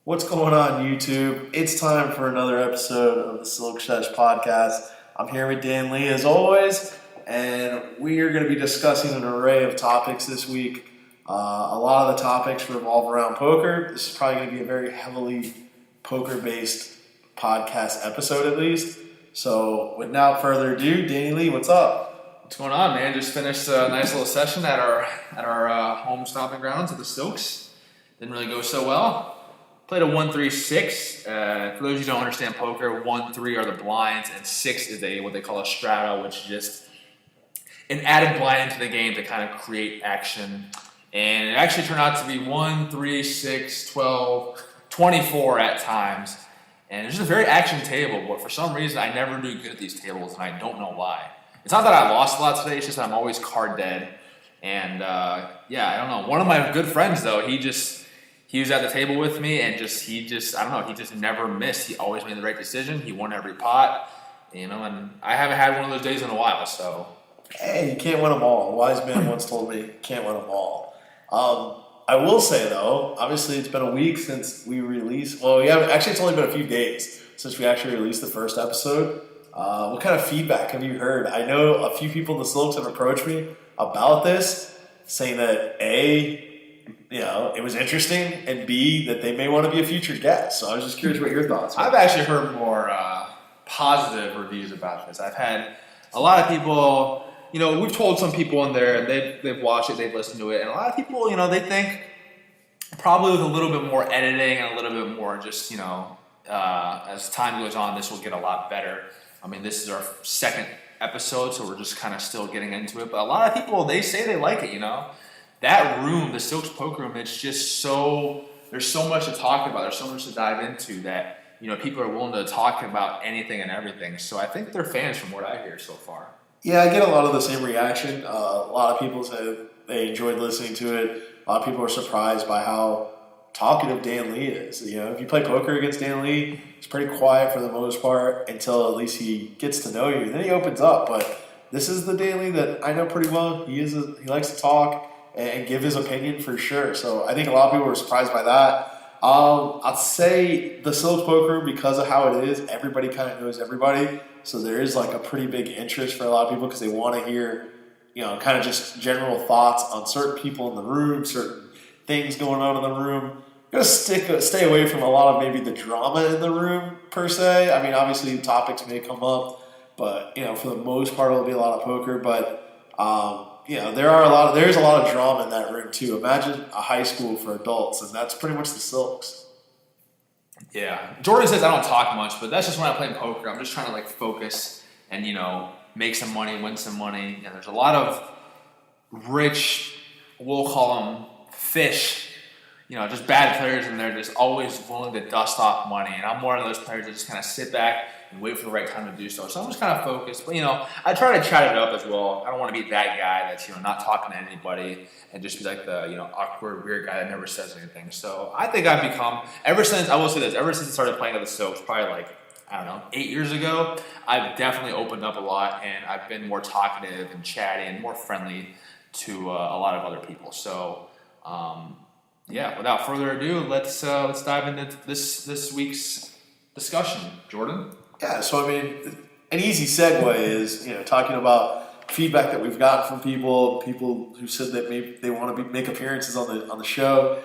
What's going on, YouTube? It's time for another episode of the Sesh podcast. I'm here with Dan Lee as always, and we are going to be discussing an array of topics this week. A lot of the topics revolve around poker. This is probably going to be a very heavily poker-based podcast episode, at least. So, without further ado, Danny Lee, what's up? What's going on, man? Just finished a nice little session at our home stomping grounds at the Stokes. Didn't really go so well. Played a 1-3-6. For those who don't understand poker, 1-3 are the blinds, and 6 is what they call a strata, which is just an added blind into the game to kind of create action. And it actually turned out to be 1, 3, 6, 12, 24 at times. And it's just a very action table, but for some reason I never do good at these tables, and I don't know why. It's not that I lost a lot today, it's just that I'm always card dead. And I don't know. One of my good friends, though, he was at the table with me, and he just never missed. He always made the right decision. He won every pot, and I haven't had one of those days in a while, so. Hey, you can't win them all. A wise man once told me, you can't win them all. I will say, though, obviously it's been a week since we released. Well, it's only been a few days since we actually released the first episode. What kind of feedback have you heard? I know a few people in the Silks have approached me about this, saying that it was interesting, and B, that they may want to be a future guest. So I was just curious what your thoughts were. I've actually heard more positive reviews about this. I've had a lot of people, we've told some people in there, and they've watched it, they've listened to it, and a lot of people, they think probably with a little bit more editing and a little bit more just, as time goes on, this will get a lot better. I mean, this is our second episode, so we're just kind of still getting into it. But a lot of people, they say they like it, That room, the Silks Poker Room, it's just there's so much to talk about. There's so much to dive into that, people are willing to talk about anything and everything. So I think they're fans from what I hear so far. Yeah, I get a lot of the same reaction. A lot of people say they enjoyed listening to it. A lot of people are surprised by how talkative Dan Lee is. If you play poker against Dan Lee, he's pretty quiet for the most part until at least he gets to know you. Then he opens up. But this is the Dan Lee that I know pretty well. He likes to talk and give his opinion for sure. So I think a lot of people were surprised by that. I'd say the Silks Poker Room, because of how it is, everybody kind of knows everybody. So there is like a pretty big interest for a lot of people because they want to hear, kind of just general thoughts on certain people in the room, certain things going on in the room. You're going to stay away from a lot of maybe the drama in the room per se. I mean, obviously topics may come up, but for the most part it'll be a lot of poker. But there's a lot of drama in that room too. Imagine a high school for adults, and that's pretty much the Silks. Yeah. Jordan says I don't talk much, but that's just when I play poker. I'm just trying to focus and, make some money, win some money. And there's a lot of rich, we'll call them fish, just bad players, and they're just always willing to dust off money. And I'm one of those players that just kind of sit back and wait for the right time to do so. So I'm just kind of focused. But, I try to chat it up as well. I don't want to be that guy that's, not talking to anybody and just be like the, awkward, weird guy that never says anything. So I think I've become, ever since I started playing at the Stokes, probably 8 years ago, I've definitely opened up a lot, and I've been more talkative and chatty and more friendly to a lot of other people. So, without further ado, let's dive into this week's discussion. Jordan? Yeah, so I mean, an easy segue is, talking about feedback that we've gotten from people who said that maybe they want to make appearances on the show.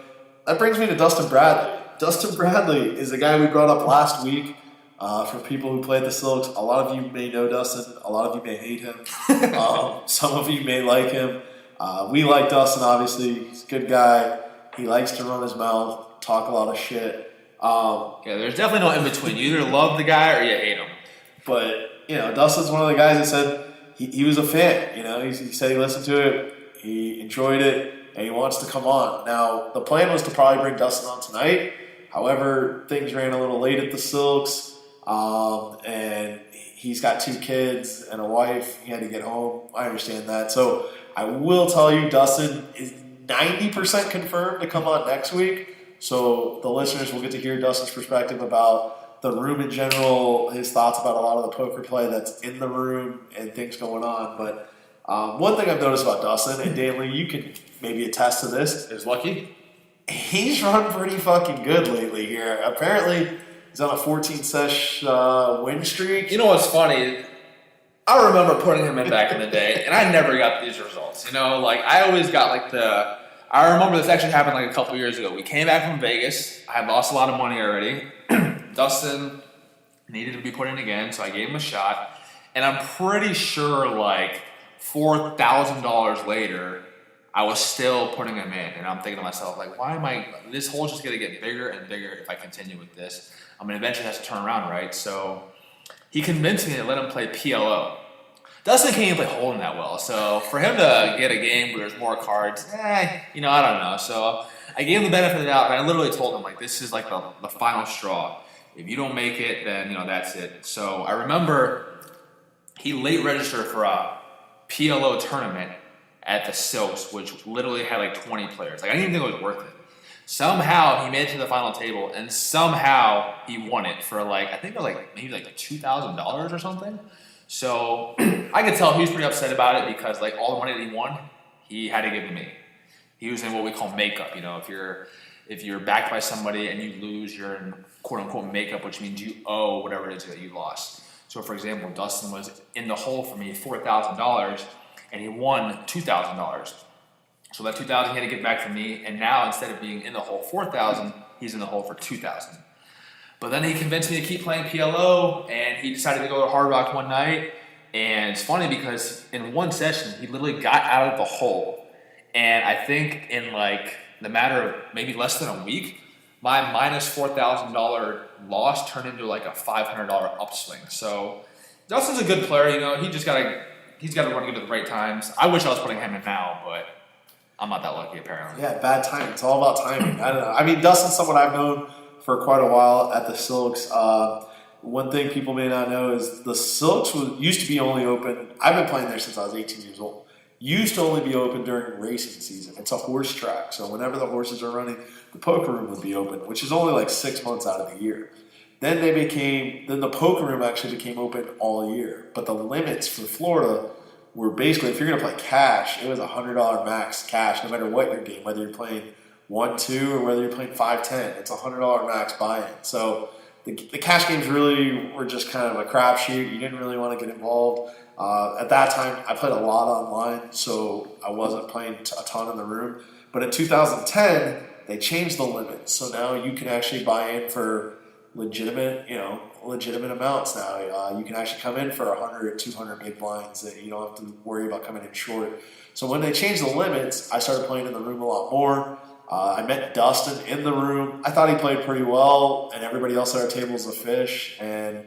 That brings me to Dustin Bradley. Dustin Bradley is the guy we brought up last week. For people who played the Silks, a lot of you may know Dustin. A lot of you may hate him. Some of you may like him. We like Dustin, obviously. He's a good guy. He likes to run his mouth, talk a lot of shit. There's definitely no in between. You either love the guy or you hate him. But, Dustin's one of the guys that said he was a fan. He said he listened to it, he enjoyed it, and he wants to come on. Now, the plan was to probably bring Dustin on tonight. However, things ran a little late at the Silks. And he's got 2 kids and a wife. He had to get home. I understand that. So I will tell you, Dustin is 90% confirmed to come on next week. So the listeners will get to hear Dustin's perspective about the room in general, his thoughts about a lot of the poker play that's in the room and things going on. But one thing I've noticed about Dustin, and Dan Lee, you can maybe attest to this. Is lucky? he's run pretty fucking good lately here. Apparently, he's on a 14 Sesh win streak. You know what's funny? I remember putting him in back in the day, and I never got these results. I always got I remember this actually happened a couple years ago. We came back from Vegas. I had lost a lot of money already. Dustin needed to be put in again, so I gave him a shot. And I'm pretty sure $4,000 later, I was still putting him in. And I'm thinking to myself, why am I, this hole's just going to get bigger and bigger if I continue with this. Eventually it has to turn around, right? So he convinced me to let him play PLO. Dustin can't even play hold'em that well. So for him to get a game where there's more cards, I don't know. So I gave him the benefit of the doubt, and I literally told him, this is the final straw. If you don't make it, then, that's it. So I remember he late registered for a PLO tournament at the Silks, which literally had 20 players. I didn't even think it was worth it. Somehow he made it to the final table, and somehow he won it for I think it was maybe $2,000 or something. So I could tell he was pretty upset about it because all the money that he won, he had to give to me. He was in what we call makeup. If you're backed by somebody and you lose, you're in quote unquote makeup, which means you owe whatever it is that you lost. So for example, Dustin was in the hole for me $4,000 and he won $2,000. So that $2,000 he had to get back from me, and now instead of being in the hole $4,000, he's in the hole for $2,000. But then he convinced me to keep playing PLO, and he decided to go to Hard Rock one night. And it's funny because in one session, he literally got out of the hole. And I think in the matter of maybe less than a week, my minus $4,000 loss turned into a $500 upswing. So Dustin's a good player, he's got to run good at the right times. I wish I was putting him in now, but I'm not that lucky apparently. Yeah, bad timing. It's all about timing. I don't know. Dustin's someone I've known for quite a while at the Silks. One thing people may not know is the Silks used to be only open. I've been playing there since I was 18 years old. Used to only be open during racing season. It's a horse track, so whenever the horses are running, the poker room would be open, which is only 6 months out of the year. Then the poker room actually became open all year. But the limits for Florida were basically, if you're going to play cash, it was $100 max cash, no matter what your game, whether you're playing 1-2 or whether you're playing 5-10. It's $100 max buy-in. So the cash games really were just kind of a crapshoot. You didn't really want to get involved. At that time, I played a lot online, so I wasn't playing a ton in the room. But in 2010, they changed the limit. So now you can actually buy in for legitimate amounts now. You can actually come in for 100 or 200 big blinds. That you don't have to worry about coming in short. So when they changed the limits, I started playing in the room a lot more. I met Dustin in the room. I thought he played pretty well, and everybody else at our table is a fish. And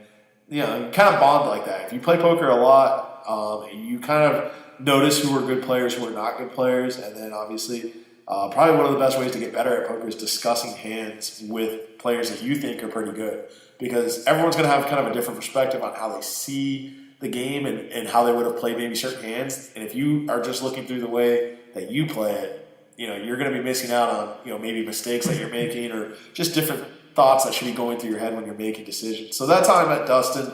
you kind of bond like that. If you play poker a lot, you kind of notice who are good players, who are not good players, and then obviously, probably one of the best ways to get better at poker is discussing hands with players that you think are pretty good, because everyone's going to have kind of a different perspective on how they see the game and how they would have played maybe certain hands. And if you are just looking through the way that you play it, you're going to be missing out on, maybe mistakes that you're making or just different thoughts that should be going through your head when you're making decisions. So that's how I met Dustin.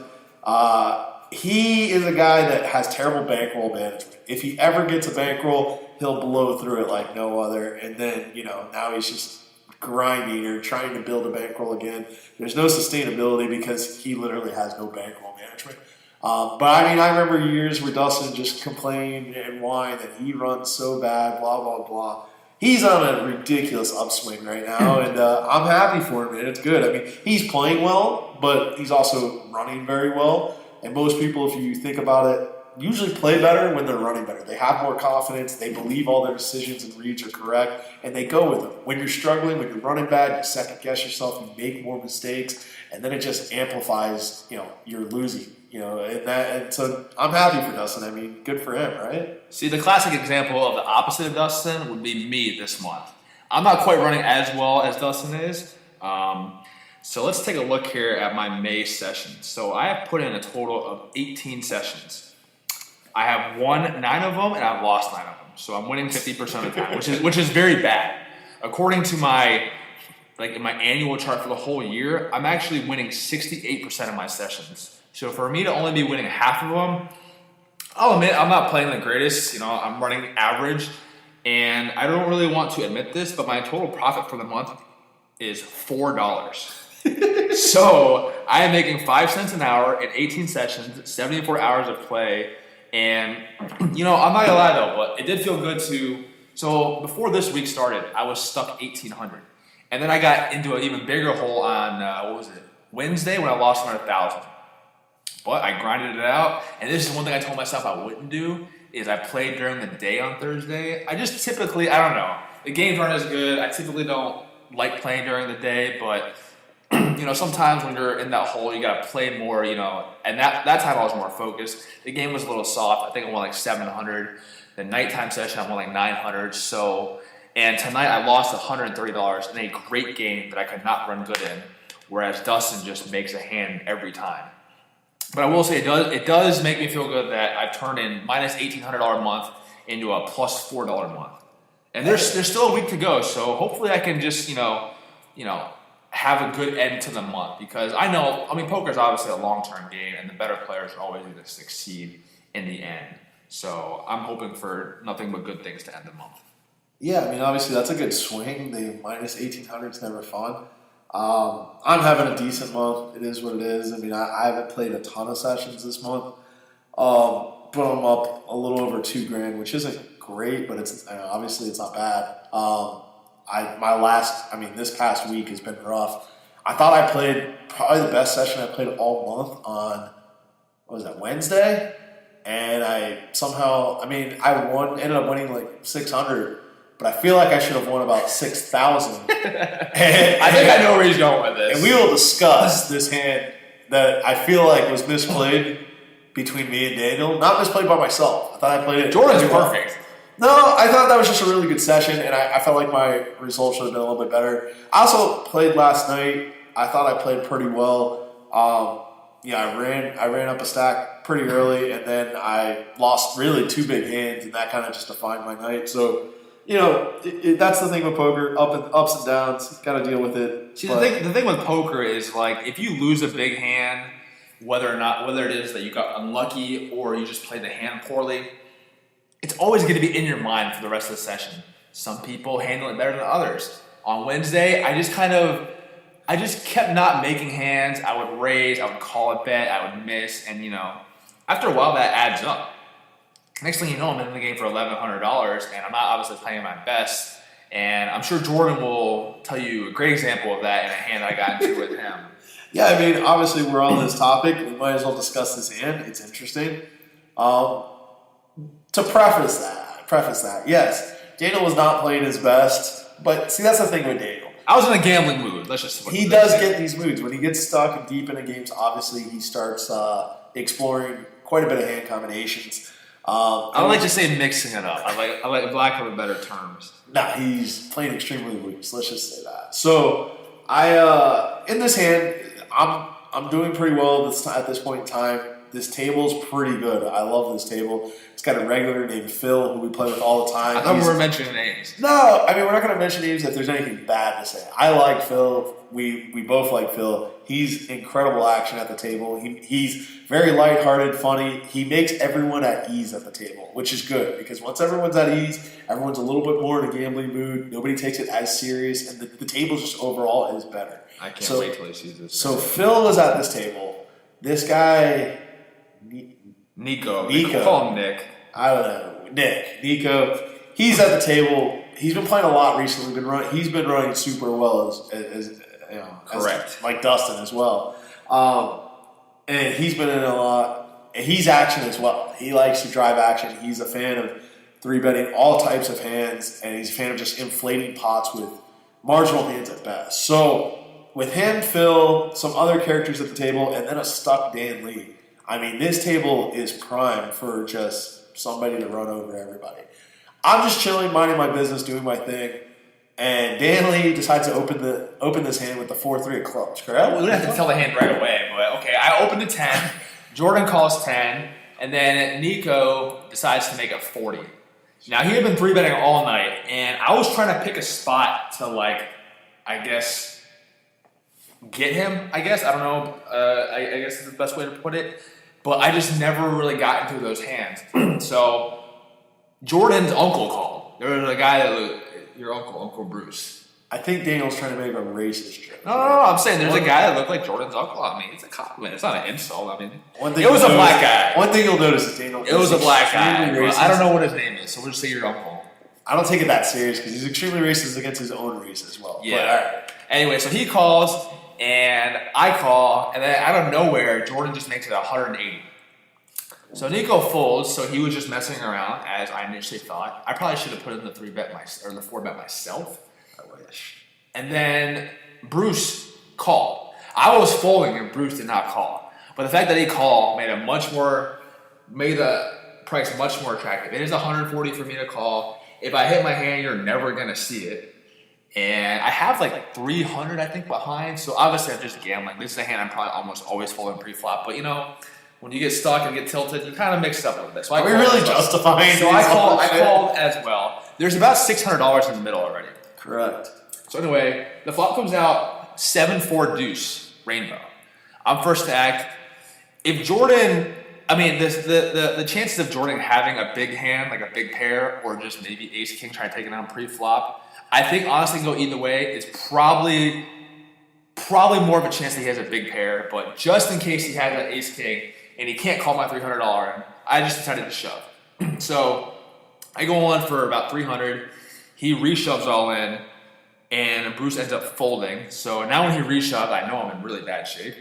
He is a guy that has terrible bankroll management. If he ever gets a bankroll, he'll blow through it like no other. And then, now he's just grinding or trying to build a bankroll again. There's no sustainability because he literally has no bankroll management. But I remember years where Dustin just complained and whined that he runs so bad, blah, blah, blah. He's on a ridiculous upswing right now, and I'm happy for him, and it's good. He's playing well, but he's also running very well. And most people, if you think about it, usually play better when they're running better. They have more confidence. They believe all their decisions and reads are correct, and they go with them. When you're struggling, when you're running bad, you second-guess yourself, you make more mistakes, and then it just amplifies, you're losing. And so I'm happy for Dustin. Good for him, right? See, the classic example of the opposite of Dustin would be me this month. I'm not quite running as well as Dustin is. So let's take a look here at my May sessions. So I have put in a total of 18 sessions. I have won 9 of them and I've lost 9 of them. So I'm winning 50% of the time, which is very bad. According to my in my annual chart for the whole year, I'm actually winning 68% of my sessions. So for me to only be winning half of them, I'll admit I'm not playing the greatest. I'm running average. And I don't really want to admit this, but my total profit for the month is $4. So I am making 5 cents an hour in 18 sessions, 74 hours of play. And, I'm not gonna lie though, but it did feel good to. So before this week started, I was stuck 1,800. And then I got into an even bigger hole on, Wednesday when I lost another 1,000. But I grinded it out. And this is one thing I told myself I wouldn't do, is I played during the day on Thursday. I just typically, I don't know, the games aren't as good. I typically don't like playing during the day, but sometimes when you're in that hole, you gotta play more, and that time I was more focused. The game was a little soft. I think I won like 700. The nighttime session, I won like 900. And tonight I lost $130 in a great game that I could not run good in, whereas Dustin just makes a hand every time. But I will say it does make me feel good that I've turned in minus $1,800 a month into a plus $4 a month. And there's still a week to go, so hopefully I can just, have a good end to the month, because poker is obviously a long-term game, and the better players are always going to succeed in the end. So I'm hoping for nothing but good things to end the month. Yeah, obviously that's a good swing. The minus 1,800 is never fun. I'm having a decent month. It is what it is. I haven't played a ton of sessions this month, but I'm up a little over $2,000, which isn't great, but it's obviously it's not bad. This past week has been rough. I thought I played probably the best session I played all month on, Wednesday? And I ended up winning like 600, but I feel like I should have won about 6,000. I think I know where he's going with this. And we will discuss this hand that I feel like was misplayed between me and Daniel. Not misplayed by myself. I thought I played it. Jordan's perfect. No, I thought that was just a really good session, and I felt like my results should have been a little bit better. I also played last night. I thought I played pretty well. I ran up a stack pretty early, and then I lost really 2 big hands, and that kind of just defined my night. So, that's the thing with poker, ups and downs. Got to deal with it. See, the thing with poker is, like, if you lose a big hand, whether it is that you got unlucky or you just played the hand poorly, it's always going to be in your mind for the rest of the session. Some people handle it better than others. On Wednesday, I just kept not making hands. I would raise, I would call a bet, I would miss, and after a while that adds up. Next thing you know, I'm in the game for $1,100, and I'm not obviously playing my best. And I'm sure Jordan will tell you a great example of that in a hand I got into with him. Yeah, obviously we're on this topic. We might as well discuss this hand. It's interesting. To preface that, yes, Daniel was not playing his best, but see, that's the thing with Daniel. I was in a gambling mood. He does get these moods. When he gets stuck and deep into games, obviously he starts exploring quite a bit of hand combinations. I don't like to say mixing it up. I like lack of better terms. Nah, he's playing extremely loose. Let's just say that. So in this hand, I'm doing pretty well at this point in time. This table's pretty good. I love this table. It's got a regular named Phil who we play with all the time. I thought we were mentioning names. No, we're not going to mention names if there's anything bad to say. I like Phil. We both like Phil. He's incredible action at the table. He's very lighthearted, funny. He makes everyone at ease at the table, which is good because once everyone's at ease, everyone's a little bit more in a gambling mood. Nobody takes it as serious, and the table just overall is better. I can't wait till he sees this. So Phil is at this table. This guy... Nico. Call him Nick. I don't know. Nico. He's at the table. He's been playing a lot recently. He's been running super well as correct. Like Dustin as well. And he's been in a lot. And he's action as well. He likes to drive action. He's a fan of 3-betting all types of hands, and he's a fan of just inflating pots with marginal hands at best. So with him, Phil, some other characters at the table, and then a stuck Dan Lee. This table is prime for just somebody to run over everybody. I'm just chilling, minding my business, doing my thing, and Dan Lee decides to open this hand with the 4-3 of clubs, correct? Well, we don't have to tell the hand right away, but okay, I opened a 10, Jordan calls 10, and then Nico decides to make a 40. Now, he had been 3-betting all night, and I was trying to pick a spot to, get him, I don't know. I guess is the best way to put it. But I just never really got into those hands. So Jordan's uncle called. There was a guy that looked your Uncle Bruce. I think Daniel's trying to make a racist joke. No. I'm saying there's a guy that looked like Jordan's uncle. I mean, it's a compliment. It's not an insult. I mean, it was a black guy. One thing you'll notice is Daniel. It was a black guy. I don't know what his name is, so we'll just say your uncle. I don't take it that serious because he's extremely racist against his own race as well. Yeah. But, all right. Anyway, so he calls, and I call, and then out of nowhere, Jordan just makes it 180. So Nico folds, so he was just messing around, as I initially thought. I probably should have put in the 4-bet myself. I wish. And then Bruce called. I was folding, and Bruce did not call. But the fact that he called made the price much more attractive. It is 140 for me to call. If I hit my hand, you're never gonna see it. And I have like 300, I think, behind. So obviously I'm just gambling. This is a hand I'm probably almost always folding pre-flop. But when you get stuck and get tilted, you kind of mix it up a little bit. So Are we really justifying? So I called as well. There's about $600 in the middle already. Correct. So anyway, the flop comes out 7-4 deuce rainbow. I'm first to act. If Jordan, the chances of Jordan having a big hand, like a big pair, or just maybe ace king trying to take it down pre-flop, I think honestly go either way. It's probably more of a chance that he has a big pair, but just in case he has an ace king and he can't call my $300, I just decided to shove. So I go on for about 300. He reshoves all in, and Bruce ends up folding. So now when he reshoved, I know I'm in really bad shape,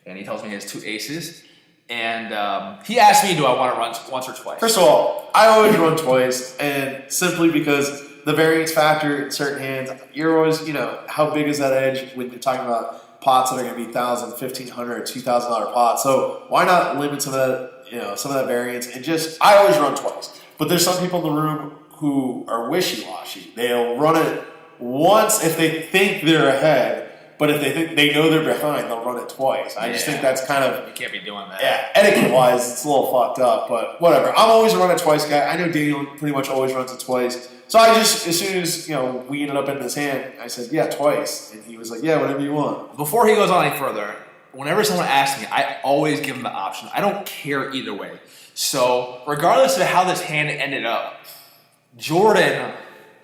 and he tells me he has 2 aces. And he asked me, do I want to run once or twice? First of all, I always run twice, and simply because the variance factor in certain hands, you're always, how big is that edge when you're talking about pots that are going to be $1,000, $1,500, $2,000 pots. So why not limit some of that variance and I always run twice. But there's some people in the room who are wishy-washy. They'll run it once if they think they're ahead. But if they think they know they're behind, they'll run it twice. I just think that's kind of... You can't be doing that. Yeah, etiquette-wise, it's a little fucked up, but whatever. I'm always a run it twice guy. I know Daniel pretty much always runs it twice. So I just, as soon as, we ended up in this hand, I said, yeah, twice. And he was like, yeah, whatever you want. Before he goes on any further, whenever someone asks me, I always give them the option. I don't care either way. So regardless of how this hand ended up, Jordan...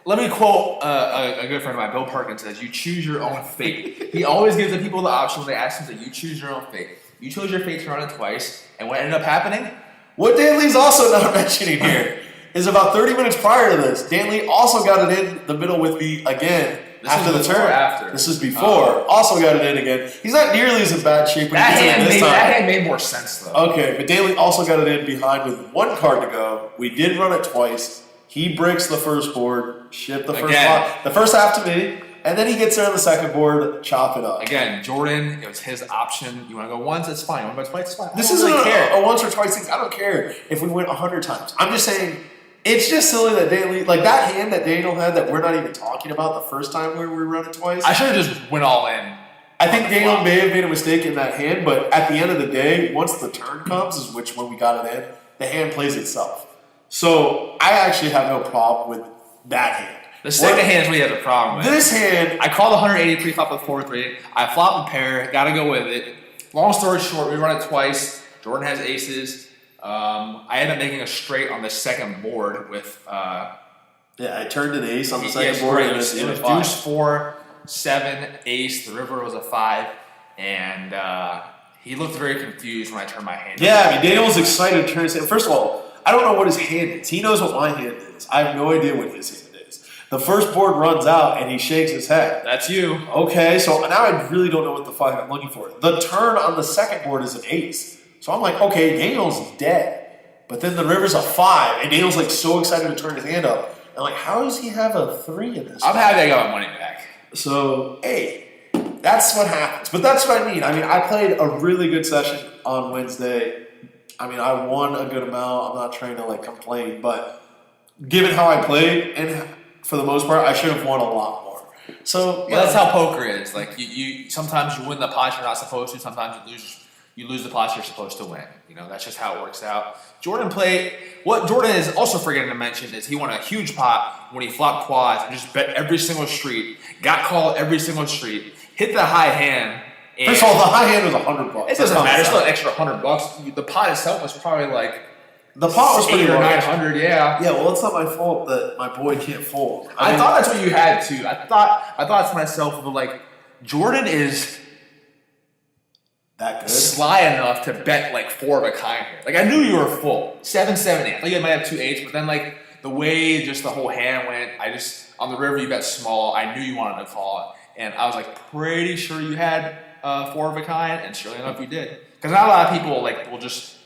Let me quote a good friend of mine, Bill Perkins, says, you choose your own fate. He always gives the people the option when they ask him that you choose your own fate. You chose your fate to run it twice, and what ended up happening? What Dan Lee's also not mentioning here is about 30 minutes prior to this, Dan Lee also got it in the middle with me again after the turn. This is before. Also got it in again. He's not nearly as in bad shape when he gets it this time. That hand made more sense, though. Okay, but Dan Lee also got it in behind with 1 card to go. We did run it twice. He breaks the first board, ship the first half to me, and then he gets there on the second board, chop it up. Again, Jordan, it was his option. You want to go once, it's fine. You want to go twice, it's fine. This isn't a once or twice thing. I don't care if we went 100 times. I'm just saying, it's just silly that Daniel, like that hand that Daniel had that we're not even talking about the first time where we run it twice. I should have just went all in. I think Daniel may have made a mistake in that hand, but at the end of the day, once the turn comes, is when we got it in, the hand plays itself. So I actually have no problem with that hand. The second hand is what he has a problem with. This hand, I called 180 pre-flop with 4-3. I flop a pair, got to go with it. Long story short, we run it twice. Jordan has aces. I ended up making a straight on the second board with. I turned an ace on the second board. It was deuce 4, 7, ace. The river was a 5, and he looked very confused when I turned my hand. Yeah, Daniel was excited to turn his hand. First of all, I don't know what his hand is. He knows what my hand is. I have no idea what his hand is. The first board runs out, and he shakes his head. That's you. Okay, so now I really don't know what the fuck I'm looking for. The turn on the second board is an ace. So I'm like, okay, Daniel's dead. But then the river's a 5, and Daniel's like so excited to turn his hand up. And like, how does he have a 3 in this? I'm happy I got my money back. So, hey, that's what happens. But that's what I mean. I played a really good session on Wednesday. I won a good amount. I'm not trying to complain, but given how I played, and for the most part, I should have won a lot more. So that's how poker is. Like you sometimes you win the pot you're not supposed to. Sometimes you lose the pot you're supposed to win. That's just how it works out. Jordan played. What Jordan is also forgetting to mention is he won a huge pot when he flopped quads and just bet every single street. Got called every single street. Hit the high hand. First of all, the high hand was $100. It doesn't matter. It's still an extra $100. The pot itself was probably like The pot was pretty 800 or large. 900, yeah. Yeah, well, it's not my fault that my boy can't fold. I thought that's what you had too. I thought to myself, like, Jordan is that good. sly enough to bet like 4 of a kind here. Like, I knew you were full 7-7. I think you might have 2 8s, but then like the way just the whole hand went, on the river you bet small. I knew you wanted to call it, and I was like pretty sure you had 4 of a kind, and surely enough you did. Because not a lot of people like will just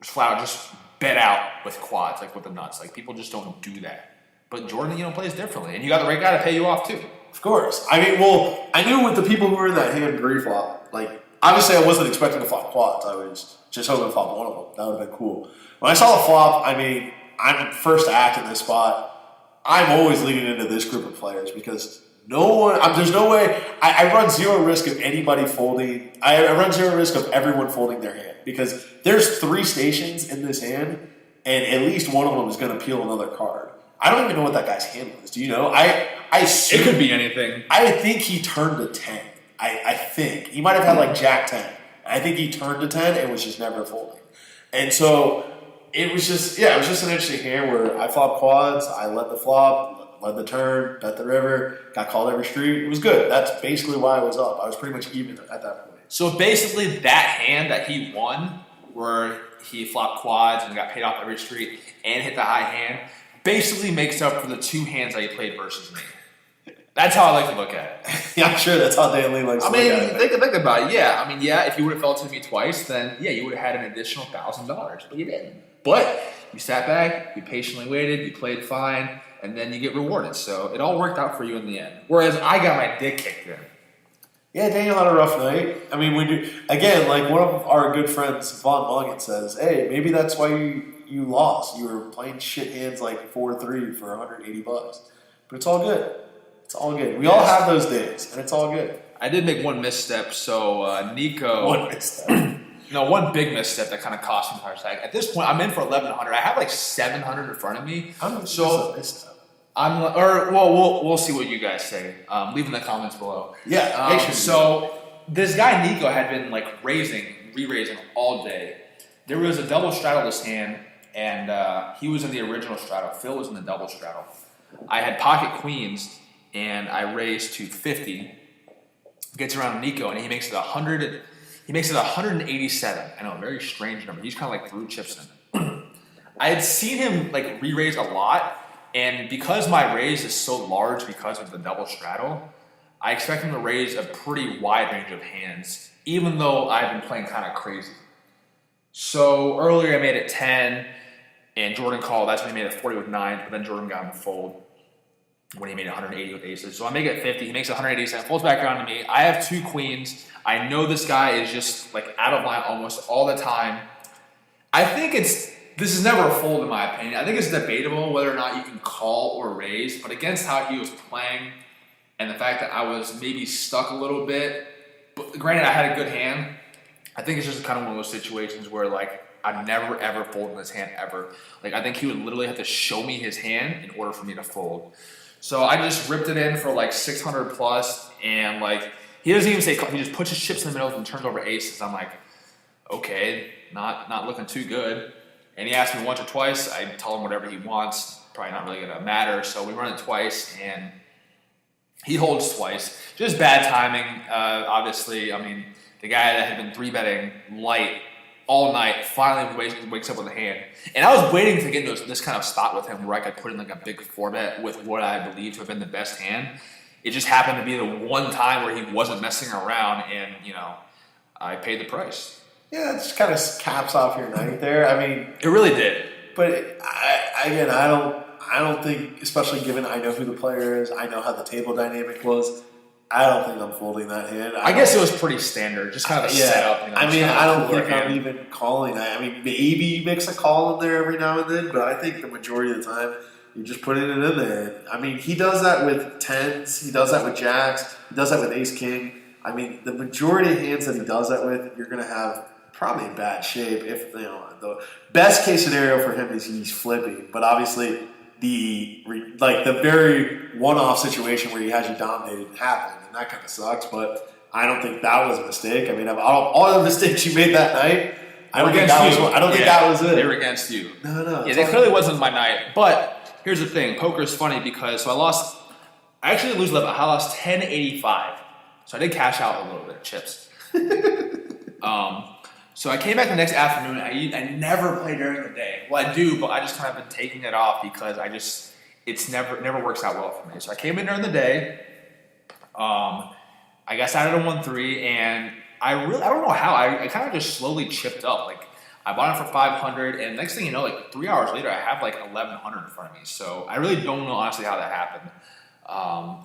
flat out just bet out with quads, like with the nuts. Like, people just don't do that. But Jordan, plays differently, and you got the right guy to pay you off too. Of course. I mean, well, I knew with the people who were in that hand pre-flop, like, obviously I wasn't expecting to flop quads. I was just hoping to flop one of them. That would have been cool. When I saw the flop, I mean, I'm first to act in this spot. I'm always leading into this group of players because there's no way. I run zero risk of anybody folding. I run zero risk of everyone folding their hand because there's 3 stations in this hand, and at least one of them is going to peel another card. I don't even know what that guy's hand was. Do you know? It could be anything. I think he turned to 10. I think. He might have had like Jack 10. I think he turned to 10 and was just never folding. And so it was just an interesting hand where I flopped quads, I led the flop, led the turn, bet the river, got called every street. It was good. That's basically why I was up. I was pretty much even at that point. So basically that hand that he won, where he flopped quads and got paid off every street and hit the high hand, basically makes up for the 2 hands that he played versus me. That's how I like to look at it. Yeah, I'm sure that's how Dan Lee likes to look at it. Think about it. Yeah, I mean, yeah, if you would have fell to me twice, then yeah, you would have had an additional $1,000, but you didn't. But you sat back, you patiently waited, you played fine, and then you get rewarded. So it all worked out for you in the end. Whereas I got my dick kicked in. Yeah, Daniel had a rough night. I mean, again, like one of our good friends, Vaughn Muggett, says, hey, maybe that's why you lost. You were playing shit hands like 4-3 for $180. But it's all good. It's all good. We all have those days, and it's all good. I did make one misstep, so Nico... One misstep. No, one big misstep that kind of cost me the heart attack. At this point, I'm in for 1,100. I have like 700 in front of me. We'll see what you guys say. Leave in the comments below. Yeah, make sure. So this guy Nico had been like re-raising all day. There was a double straddle this hand, and he was in the original straddle. Phil was in the double straddle. I had pocket queens, and I raised to 50. Gets around Nico, and he makes it 100. He makes it 187. I know, a very strange number. He's kind of like threw chips in. I had seen him like re-raise a lot, and because my raise is so large because of the double straddle, I expect him to raise a pretty wide range of hands, even though I've been playing kind of crazy. So earlier I made it 10, and Jordan called. That's when he made it 40 with 9, but then Jordan got him to fold when he made 180 with aces. So I make it 50. He makes 187, folds back around to me. I have 2 queens. I know this guy is just like out of line almost all the time. I think this is never a fold in my opinion. I think it's debatable whether or not you can call or raise, but against how he was playing and the fact that I was maybe stuck a little bit, but granted I had a good hand, I think it's just kind of one of those situations where like I'd never ever fold in this hand ever. Like I think he would literally have to show me his hand in order for me to fold. So I just ripped it in for like 600 plus, and like he doesn't even say call. He just puts his chips in the middle and turns over aces. I'm like, okay, not looking too good. And he asked me once or twice. I tell him whatever he wants. Probably not really gonna matter. So we run it twice, and he holds twice. Just bad timing. Obviously, I mean, the guy that had been 3-betting light all night finally wakes up with a hand. And I was waiting to get into this kind of spot with him where I could put in like a big 4-bet with what I believe to have been the best hand. It just happened to be the one time where he wasn't messing around, and I paid the price. Yeah, it just kind of caps off your night there. I mean, it really did. But I don't think, especially given I know who the player is, I know how the table dynamic was. I don't think I'm folding that hand. I guess it was pretty standard, just kind of a setup. I mean, I don't think I'm even calling. I mean, maybe you mix a call in there every now and then, but I think the majority of the time you're just putting it in there. I mean, he does that with tens. He does that with jacks. He does that with ace king. I mean, the majority of hands that he does that with, you're going to have probably in bad shape. If the best case scenario for him is he's flipping, but obviously the very one-off situation where he has you dominated happened, and that kind of sucks. But I don't think that was a mistake. I mean, of all the mistakes you made that night, I don't think that was it. They were against you. No. Yeah, that clearly wasn't my night. But here's the thing. Poker is funny because I actually didn't lose 11. I lost 10.85. So I did cash out a little bit of chips. So I came back the next afternoon. I never play during the day. Well, I do, but I just kind of been taking it off because it never works out well for me. So I came in during the day. I got started on 1-3, and I don't know how. I kind of just slowly chipped up. Like, I bought it for 500, and next thing you know, like 3 hours later, I have like 1,100 in front of me. So I really don't know honestly how that happened.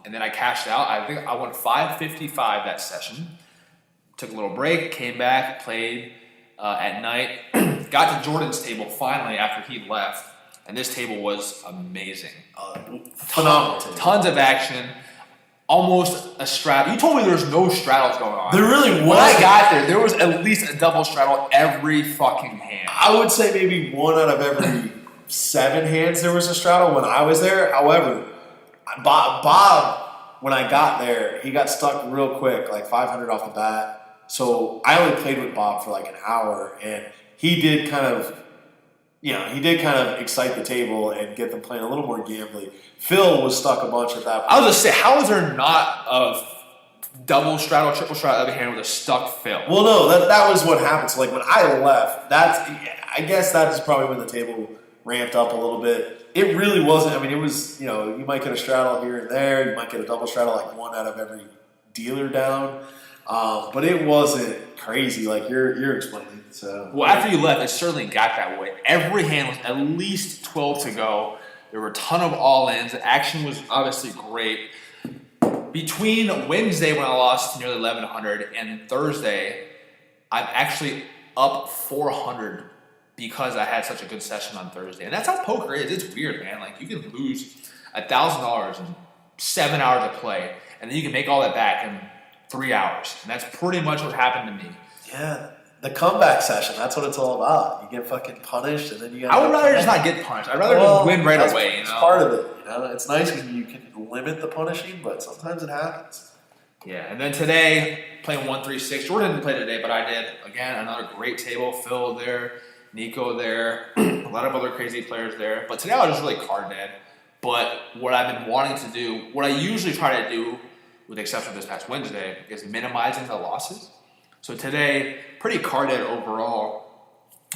And then I cashed out. I think I won 555 that session. Took a little break, came back, played at night. Got to Jordan's table finally after he left, and this table was amazing. Phenomenal table. Tons of action. Almost a straddle. You told me there's no straddles going on. There really was. When I got there was at least a double straddle every fucking hand. I would say maybe 1 out of every 7 hands there was a straddle when I was there. However, Bob, when I got there, he got stuck real quick, like 500 off the bat. So I only played with Bob for like an hour, and he did kind of excite the table and get them playing a little more gambly. Phil was stuck a bunch at that point. I was just say, how is there not a double straddle, triple straddle other hand with a stuck Phil? Well, no, that was what happened. So like when I left, I guess that is probably when the table ramped up a little bit. It really wasn't. I mean, it was, you might get a straddle here and there. You might get a double straddle, like 1 out of every dealer down. But it wasn't crazy like you're explaining. So well, after you left, it certainly got that way. Every hand was at least 12 to go. There were a ton of all-ins. The action was obviously great. Between Wednesday when I lost nearly 1,100 and Thursday, I'm actually up 400 because I had such a good session on Thursday. And that's how poker is. It's weird, man. Like, you can lose $1,000 in 7 hours of play, and then you can make all that back in 3 hours. And that's pretty much what happened to me. Yeah. The comeback session, that's what it's all about. You get fucking punished, and then you I would rather just not get punished. I'd rather just win right away. It's part of it. It's nice when you can limit the punishing, but sometimes it happens. Yeah, and then today, playing 1-3-6. Jordan didn't play today, but I did. Again, another great table. Phil there, Nico there, a lot of other crazy players there. But today I was just really card dead. But what I've been wanting to do, what I usually try to do, with the exception of this past Wednesday, is minimizing the losses. So today, pretty card dead overall.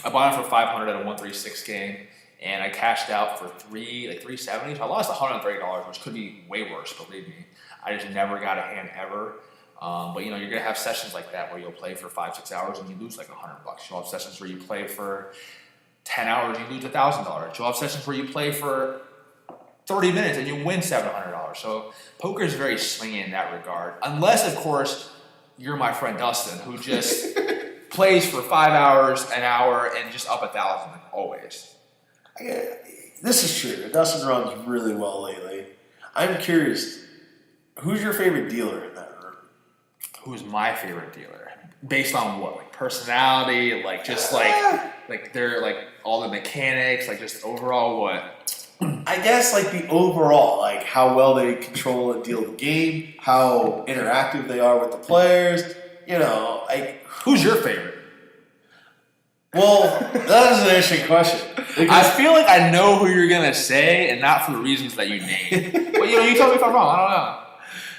I bought it for 500 at a 1-3-6 game, and I cashed out for 370. So I lost $130, which could be way worse, believe me. I just never got a hand ever. But you're gonna have sessions like that where you'll play for 5-6 hours and you lose like $100. You'll have sessions where you play for 10 hours and you lose $1,000. You'll have sessions where you play for 30 minutes and you win $700. So poker is very swingy in that regard, unless of course you're my friend Dustin, who just plays for 5 hours, an hour, and just up 1,000 like always. This is true. Dustin runs really well lately. I'm curious, who's your favorite dealer in that room? Who's my favorite dealer? Based on what? Like personality? Like just like they're like all the mechanics? Like just overall what? I guess like the overall, like how well they control and deal the game, how interactive they are with the players. Like who's your favorite? Well, that is an interesting question. I feel like I know who you're gonna say, and not for the reasons that you named. Well, you tell me if I'm wrong. I don't know.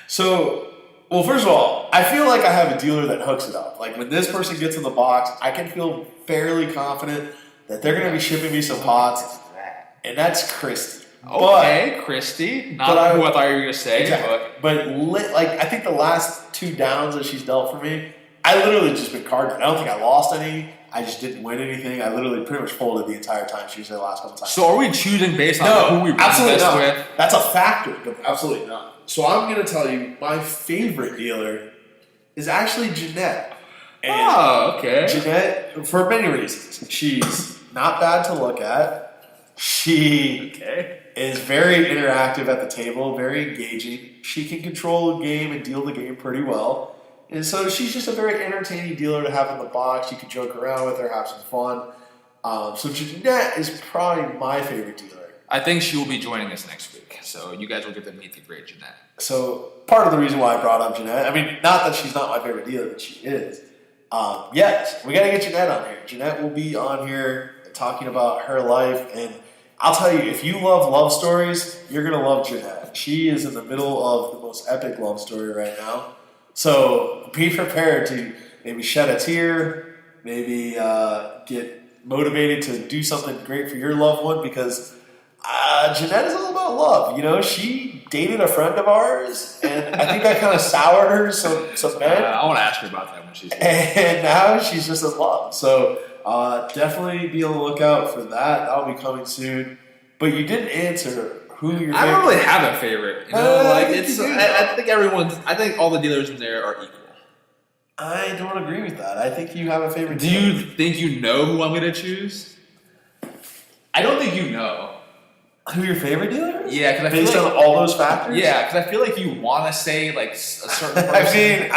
So, well, first of all, I feel like I have a dealer that hooks it up. Like when this person gets in the box, I can feel fairly confident that they're gonna be shipping me some pots. And that's Christy. Okay, Christy. Not who I thought you were going to say. Exactly. But I think the last 2 downs that she's dealt for me, I literally just been card dead. I don't think I lost any. I just didn't win anything. I literally pretty much folded the entire time she was there the last couple times. So are we choosing based on who we run best with? That's a factor, but absolutely not. So I'm going to tell you my favorite dealer is actually Jeanette. And okay. Jeanette, for many reasons. She's not bad to look at. She is very interactive at the table, very engaging. She can control the game and deal the game pretty well. And so she's just a very entertaining dealer to have in the box. You can joke around with her, have some fun. So Jeanette is probably my favorite dealer. I think she will be joining us next week. So you guys will get to meet the great Jeanette. So part of the reason why I brought up Jeanette, I mean, not that she's not my favorite dealer, but she is Yes, we got to get Jeanette on here. Jeanette will be on here talking about her life. And I'll tell you, if you love stories, you're going to love Jeanette. She is in the middle of the most epic love story right now. So be prepared to maybe shed a tear, maybe get motivated to do something great for your loved one, because Jeanette is all about love. You know, she dated a friend of ours, and I think that kind of soured her some men. I want to ask her about that when she's here. And now she's just in love. So definitely be on the lookout for that. That'll be coming soon. But you didn't answer who your favorite. I don't really have a favorite. You know, I think all the dealers in there are equal. I don't agree with that. I think you have a favorite. Do you think you know who I'm going to choose? I don't think you know. Who your favorite dealer is? Yeah, because based on all those factors. Yeah, because I feel like you want to say like a certain person.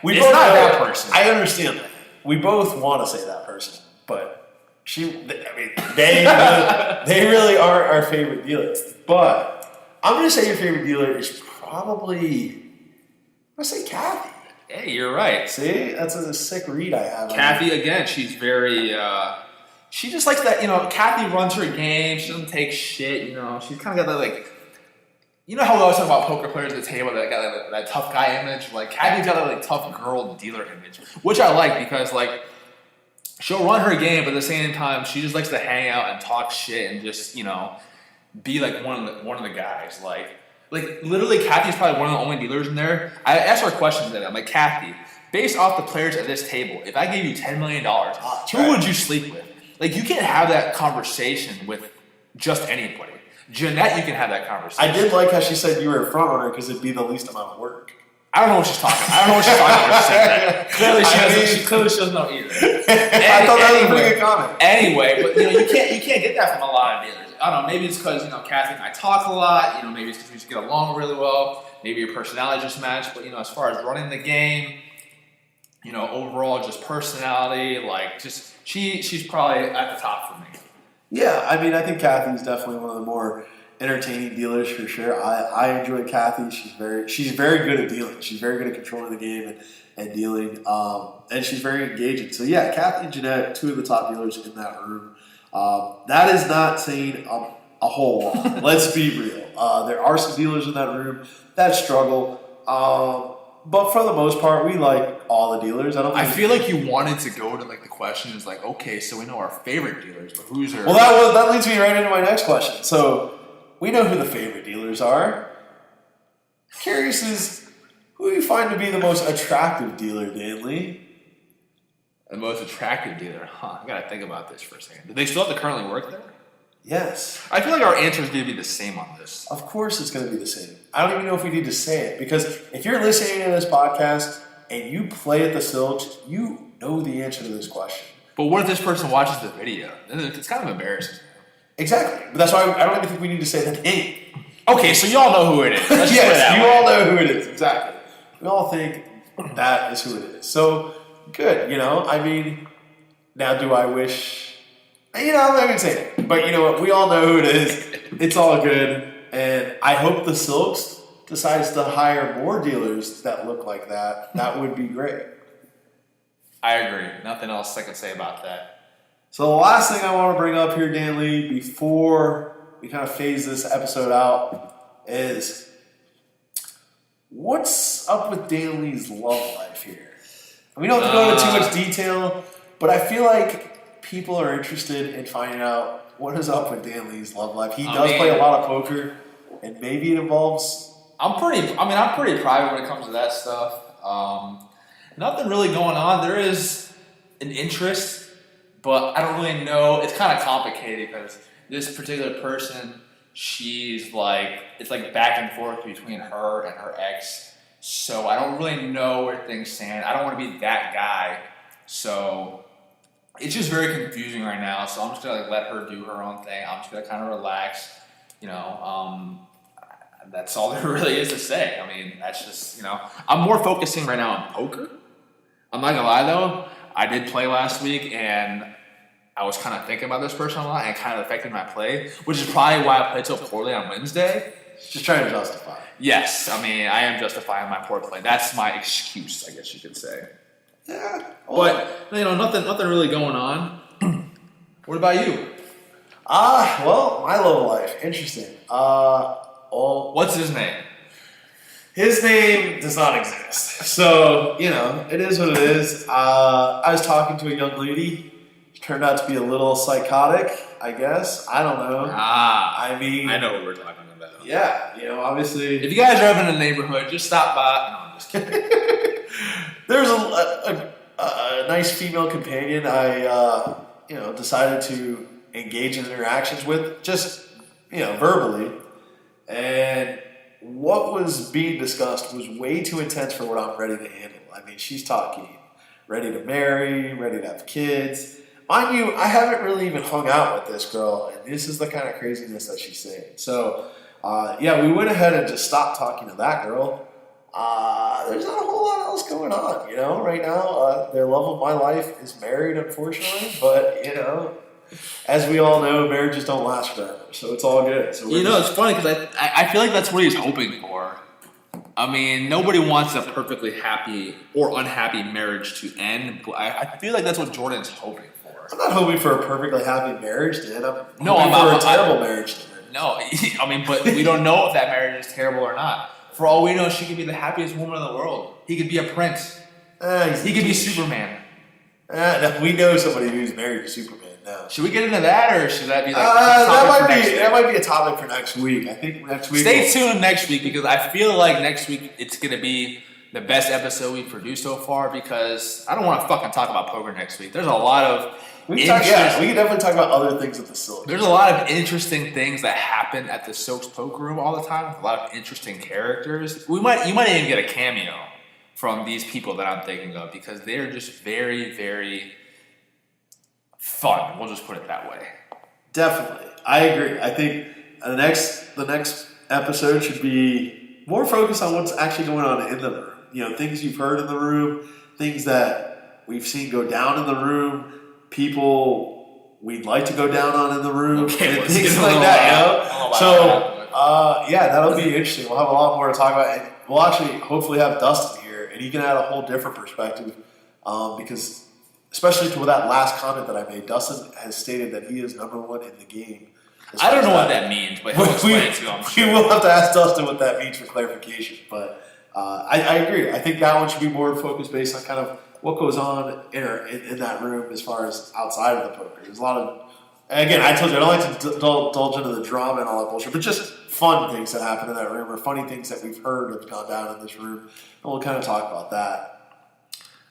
We it's both not know, that person. I understand that. We both want to say that person, but they really are our favorite dealer. But I'm going to say your favorite dealer is probably, I'm going to say Kathy. Hey, you're right. See, that's a sick read I have. Kathy, again, she's very. She just likes that, you know, Kathy runs her game. She doesn't take shit, you know. She's kind of got that, like, you know how we always talk about poker players at the table that got that tough guy image? Like, Kathy's got that, like, tough girl dealer image, which I like because, like, she'll run her game, but at the same time, she just likes to hang out and talk shit and just, you know, be, like, one of the guys. Like, literally, Kathy's probably one of the only dealers in there. I asked her questions today. I'm like, Kathy, based off the players at this table, if I gave you $10 million, who would you sleep with? Like, you can't have that conversation with just anybody. Jeanette, you can have that conversation. I did like how she said you were a front runner because it'd be the least amount of work. I don't know what she's talking about. I don't know what she's talking about when she said that. Clearly, she doesn't know either. I thought that was a pretty good comment. Anyway, but, you know, you can't get that from a lot of dealers. I don't know, maybe it's because, you know, Kathy and I talk a lot. You know, maybe it's because we just get along really well. Maybe your personality just match. But, you know, as far as running the game, you know, overall just personality, like, just... She's probably at the top for me. Yeah, I mean, I think Kathy's definitely one of the more entertaining dealers for sure. I enjoy Kathy. She's very good at dealing. She's very good at controlling the game and dealing, and she's very engaging. So yeah, Kathy and Jeanette, two of the top dealers in that room. That is not saying a whole lot. Let's be real. There are some dealers in that room that struggle. But for the most part, we like all the dealers. I feel like you wanted to go to like the question is like, okay, so we know our favorite dealers, but who's our... Well, that leads me right into my next question. So we know who the favorite dealers are. Curious is who you find to be the most attractive dealer, Danley? The most attractive dealer? Huh, I gotta think about this for a second. Do they still have to currently work there? Yes. I feel like our answer is going to be the same on this. Of course it's going to be the same. I don't even know if we need to say it, because if you're listening to this podcast and you play at the Silks, you know the answer to this question. But what if this person watches the video? It's kind of embarrassing. Exactly. But that's why I don't even think we need to say the name. Okay, so you all know who it is. Let's yes, you all know who it is. Exactly. We all think that is who it is. So, good. You know, I mean, now do I wish... You know, I'm not going to say it. But you know what? We all know who it is. It's all good. And I hope the Silks decides to hire more dealers that look like that. That would be great. I agree. Nothing else I can say about that. So the last thing I want to bring up here, Danley, before we kind of phase this episode out is what's up with Danley's love life here? We don't have to go into too much detail, but I feel like people are interested in finding out what is up with Danley's love life. He does play a lot of poker, and maybe it involves... I'm pretty private when it comes to that stuff. Nothing really going on. There is an interest, but I don't really know. It's kind of complicated because this particular person, she's like, it's like back and forth between her and her ex. So I don't really know where things stand. I don't want to be that guy. So... it's just very confusing right now, so I'm just gonna like let her do her own thing. I'm just gonna kind of relax, you know. That's all there really is to say. I mean, that's just, you know, I'm more focusing right now on poker. I'm not gonna lie though, I did play last week, and I was kind of thinking about this person a lot, and it kind of affected my play, which is probably why I played so poorly on Wednesday. Just trying to justify. Yes, I mean, I am justifying my poor play. That's my excuse, I guess you could say. Yeah. But nothing really going on. What about you? Well, my love life. Interesting. What's his name? His name does not exist. So, it is what it is. I was talking to a young lady. She turned out to be a little psychotic, I guess. I don't know. I mean, I know what we're talking about. Yeah, obviously. If you guys are ever in the neighborhood, just stop by. No, I'm just kidding. There's a nice female companion I, decided to engage in interactions with, just, verbally. And what was being discussed was way too intense for what I'm ready to handle. I mean, she's talking ready to marry, ready to have kids. Mind you, I haven't really even hung out with this girl, and this is the kind of craziness that she's saying. So, we went ahead and just stopped talking to that girl. There's not a whole lot else going on, right now. The love of my life is married, unfortunately, but, as we all know, marriages don't last forever, so it's all good. So it's funny because I feel like that's what he's hoping for. I mean, nobody wants a perfectly happy or unhappy marriage to end, but I feel like that's what Jordan's hoping for. I'm not hoping for a perfectly happy marriage to end. I'm hoping for a terrible marriage to end. No, I mean, but we don't know if that marriage is terrible or not. For all we know, she could be the happiest woman in the world. He could be a prince. He could be Superman. We know somebody who's married to Superman now. Should we get into that, or should that be like that might be a topic for next week? I think next week. Stay tuned next week because I feel like next week it's gonna be the best episode we've produced so far. Because I don't want to fucking talk about poker next week. There's a lot of we can definitely talk about other things at the Silks. There's a lot of interesting things that happen at the Silks poker room all the time. With a lot of interesting characters. You might even get a cameo from these people that I'm thinking of because they're just very, very fun. We'll just put it that way. Definitely, I agree. I think the next episode should be more focused on what's actually going on in the room. Things you've heard in the room, things that we've seen go down in the room, people we'd like to go down on in the room, okay, and things like that. So, that'll be interesting. We'll have a lot more to talk about, and we'll actually hopefully have Dustin here, and he can add a whole different perspective because. Especially to that last comment that I made, Dustin has stated that he is number one in the game. I don't know what that means, but he'll explain it to you, I'm sure. We will have to ask Dustin what that means for clarification. But I agree. I think that one should be more focused based on kind of what goes on in that room as far as outside of the poker. There's a lot of, again, I told you, I don't like to indulge into the drama and all that bullshit, but just fun things that happen in that room or funny things that we've heard have gone down in this room. And we'll kind of talk about that.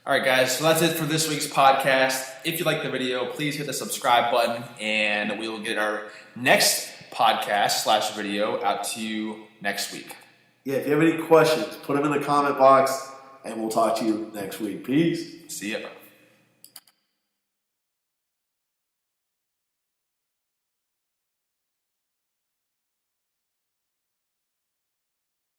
All right, guys, so that's it for this week's podcast. If you like the video, please hit the subscribe button, and we will get our next podcast / video out to you next week. Yeah, if you have any questions, put them in the comment box, and we'll talk to you next week. Peace. See ya.